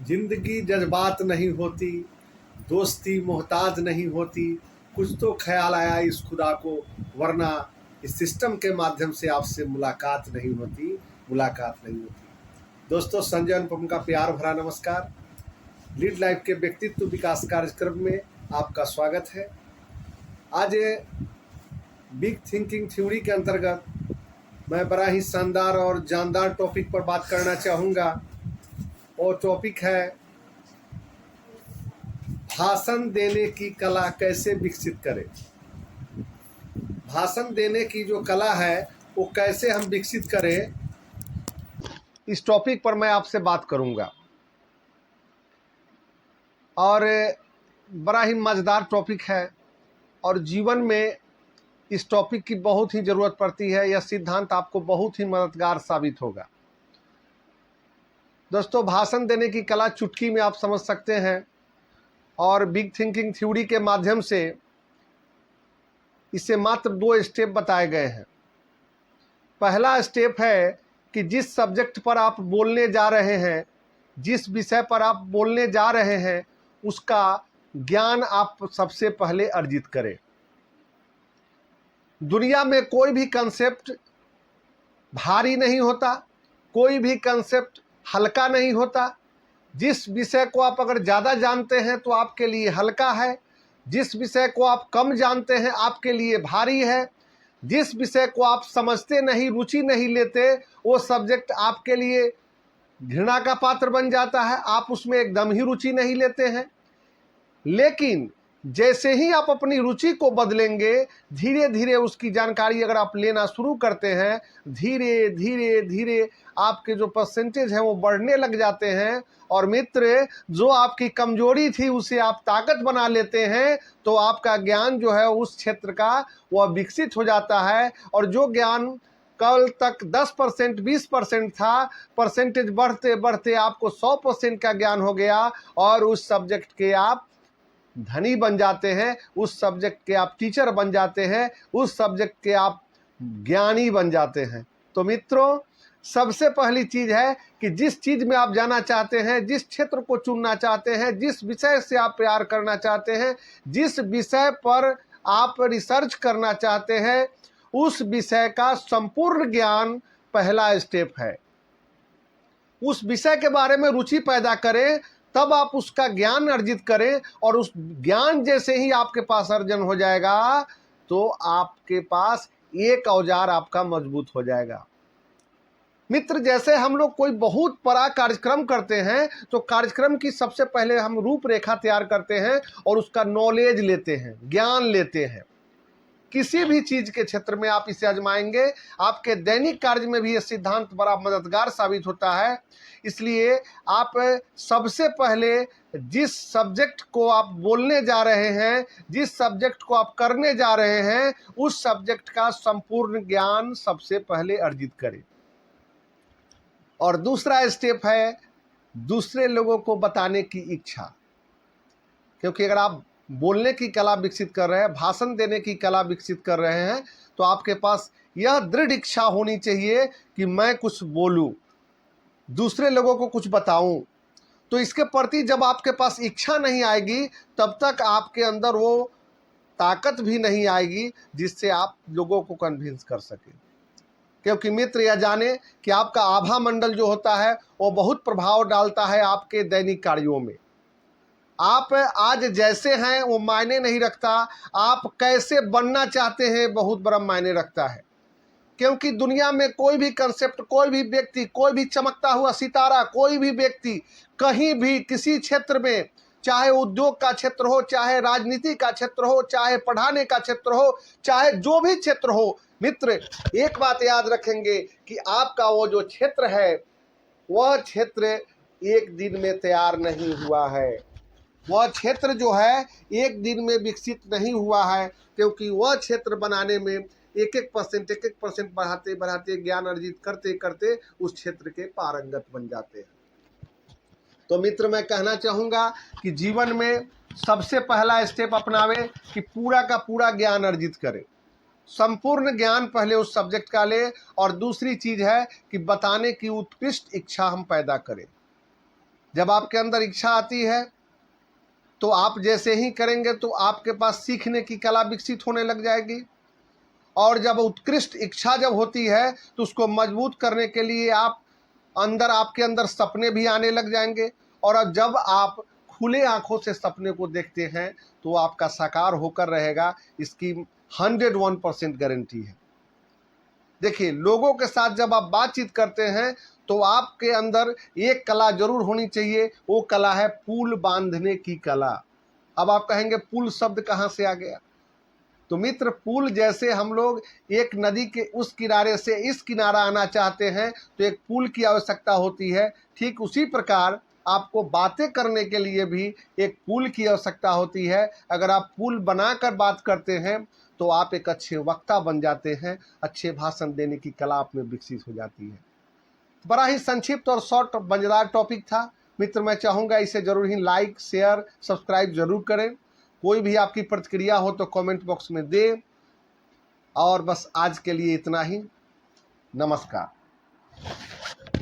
जिंदगी जज्बात नहीं होती, दोस्ती मोहताज नहीं होती, कुछ तो ख्याल आया इस खुदा को, वरना इस सिस्टम के माध्यम से आपसे मुलाकात नहीं होती, मुलाकात नहीं होती। दोस्तों, संजय अनुपम का प्यार भरा नमस्कार। लीड लाइफ के व्यक्तित्व विकास कार्यक्रम में आपका स्वागत है। आज बिग थिंकिंग थ्योरी के अंतर्गत मैं बड़ा ही शानदार और जानदार टॉपिक पर बात करना चाहूँगा। वो टॉपिक है भाषण देने की कला कैसे विकसित करें। भाषण देने की जो कला है वो कैसे हम विकसित करें, इस टॉपिक पर मैं आपसे बात करूंगा। और बड़ा ही मज़ेदार टॉपिक है और जीवन में इस टॉपिक की बहुत ही ज़रूरत पड़ती है। यह सिद्धांत आपको बहुत ही मददगार साबित होगा। दोस्तों, भाषण देने की कला चुटकी में आप समझ सकते हैं और बिग थिंकिंग थ्योरी के माध्यम से इसे मात्र 2 स्टेप बताए गए हैं। पहला स्टेप है कि जिस सब्जेक्ट पर आप बोलने जा रहे हैं, जिस विषय पर आप बोलने जा रहे हैं, उसका ज्ञान आप सबसे पहले अर्जित करें। दुनिया में कोई भी कंसेप्ट भारी नहीं होता, कोई भी कंसेप्ट हल्का नहीं होता। जिस विषय को आप अगर ज़्यादा जानते हैं तो आपके लिए हल्का है, जिस विषय को आप कम जानते हैं आपके लिए भारी है, जिस विषय को आप समझते नहीं, रुचि नहीं लेते, वो सब्जेक्ट आपके लिए घृणा का पात्र बन जाता है, आप उसमें एकदम ही रुचि नहीं लेते हैं। लेकिन जैसे ही आप अपनी रुचि को बदलेंगे, धीरे धीरे उसकी जानकारी अगर आप लेना शुरू करते हैं, धीरे धीरे धीरे आपके जो परसेंटेज हैं वो बढ़ने लग जाते हैं। और मित्र, जो आपकी कमजोरी थी उसे आप ताकत बना लेते हैं, तो आपका ज्ञान जो है उस क्षेत्र का वह विकसित हो जाता है। और जो ज्ञान कल तक 10% 20% था, परसेंटेज बढ़ते बढ़ते आपको 100% का ज्ञान हो गया और उस सब्जेक्ट के आप धनी बन जाते हैं, उस सब्जेक्ट के आप टीचर बन जाते हैं, उस सब्जेक्ट के आप ज्ञानी बन जाते हैं। तो मित्रों, सबसे पहली चीज है कि जिस चीज में आप जाना चाहते हैं, जिस क्षेत्र को चुनना चाहते हैं, जिस विषय से आप प्यार करना चाहते हैं, जिस विषय पर आप रिसर्च करना चाहते हैं, उस विषय का संपूर्ण ज्ञान पहला स्टेप है। उस विषय के बारे में रुचि पैदा करें, तब आप उसका ज्ञान अर्जित करें। और उस ज्ञान जैसे ही आपके पास अर्जन हो जाएगा तो आपके पास एक औजार आपका मजबूत हो जाएगा। मित्र, जैसे हम लोग कोई बहुत बड़ा कार्यक्रम करते हैं तो कार्यक्रम की सबसे पहले हम रूपरेखा तैयार करते हैं और उसका नॉलेज लेते हैं, ज्ञान लेते हैं। किसी भी चीज के क्षेत्र में आप इसे आजमाएंगे, आपके दैनिक कार्य में भी यह सिद्धांत बड़ा मददगार साबित होता है। इसलिए आप सबसे पहले जिस सब्जेक्ट को आप बोलने जा रहे हैं, जिस सब्जेक्ट को आप करने जा रहे हैं, उस सब्जेक्ट का संपूर्ण ज्ञान सबसे पहले अर्जित करें। और दूसरा स्टेप है दूसरे लोगों को बताने की इच्छा। क्योंकि अगर आप बोलने की कला विकसित कर रहे हैं, भाषण देने की कला विकसित कर रहे हैं, तो आपके पास यह दृढ़ इच्छा होनी चाहिए कि मैं कुछ बोलूं, दूसरे लोगों को कुछ बताऊं। तो इसके प्रति जब आपके पास इच्छा नहीं आएगी, तब तक आपके अंदर वो ताकत भी नहीं आएगी जिससे आप लोगों को कन्विंस कर सकें। क्योंकि मित्र, यह जाने कि आपका आभा मंडल जो होता है वो बहुत प्रभाव डालता है आपके दैनिक कार्यों में। आप आज जैसे हैं वो मायने नहीं रखता, आप कैसे बनना चाहते हैं बहुत बड़ा मायने रखता है। क्योंकि दुनिया में कोई भी कंसेप्ट, कोई भी व्यक्ति, कोई भी चमकता हुआ सितारा, कोई भी व्यक्ति कहीं भी किसी क्षेत्र में, चाहे उद्योग का क्षेत्र हो, चाहे राजनीति का क्षेत्र हो, चाहे पढ़ाने का क्षेत्र हो, चाहे जो भी क्षेत्र हो, मित्र एक बात याद रखेंगे कि आपका वो जो क्षेत्र है वह क्षेत्र एक दिन में तैयार नहीं हुआ है, वह क्षेत्र जो है एक दिन में विकसित नहीं हुआ है। क्योंकि वह क्षेत्र बनाने में एक एक परसेंट बढ़ाते बढ़ाते, ज्ञान अर्जित करते करते उस क्षेत्र के पारंगत बन जाते हैं। तो मित्र, मैं कहना चाहूँगा कि जीवन में सबसे पहला स्टेप अपनावे कि पूरा का पूरा ज्ञान अर्जित करें, संपूर्ण ज्ञान पहले उस सब्जेक्ट का ले। और दूसरी चीज़ है कि बताने की उत्कृष्ट इच्छा हम पैदा करें। जब आपके अंदर इच्छा आती है तो आप जैसे ही करेंगे तो आपके पास सीखने की कला विकसित होने लग जाएगी। और जब उत्कृष्ट इच्छा जब होती है तो उसको मजबूत करने के लिए आपके अंदर सपने भी आने लग जाएंगे। और अब जब आप खुले आंखों से सपने को देखते हैं तो आपका साकार होकर रहेगा, इसकी 101% गारंटी है। देखिए, लोगों के साथ जब आप बातचीत करते हैं तो आपके अंदर एक कला जरूर होनी चाहिए, वो कला है पुल बांधने की कला। अब आप कहेंगे पुल शब्द कहाँ से आ गया? तो मित्र, पुल जैसे हम लोग एक नदी के उस किनारे से इस किनारा आना चाहते हैं तो एक पुल की आवश्यकता होती है, ठीक उसी प्रकार आपको बातें करने के लिए भी एक पुल की आवश्यकता होती है। अगर आप पुल बनाकर बात करते हैं तो आप एक अच्छे वक्ता बन जाते हैं, अच्छे भाषण देने की कला आप में विकसित हो जाती है। बड़ा ही संक्षिप्त और शॉर्ट मजेदार टॉपिक था मित्र। मैं चाहूँगा इसे जरूर ही लाइक, शेयर, सब्सक्राइब जरूर करें। कोई भी आपकी प्रतिक्रिया हो तो कमेंट बॉक्स में दें। और बस आज के लिए इतना ही। नमस्कार।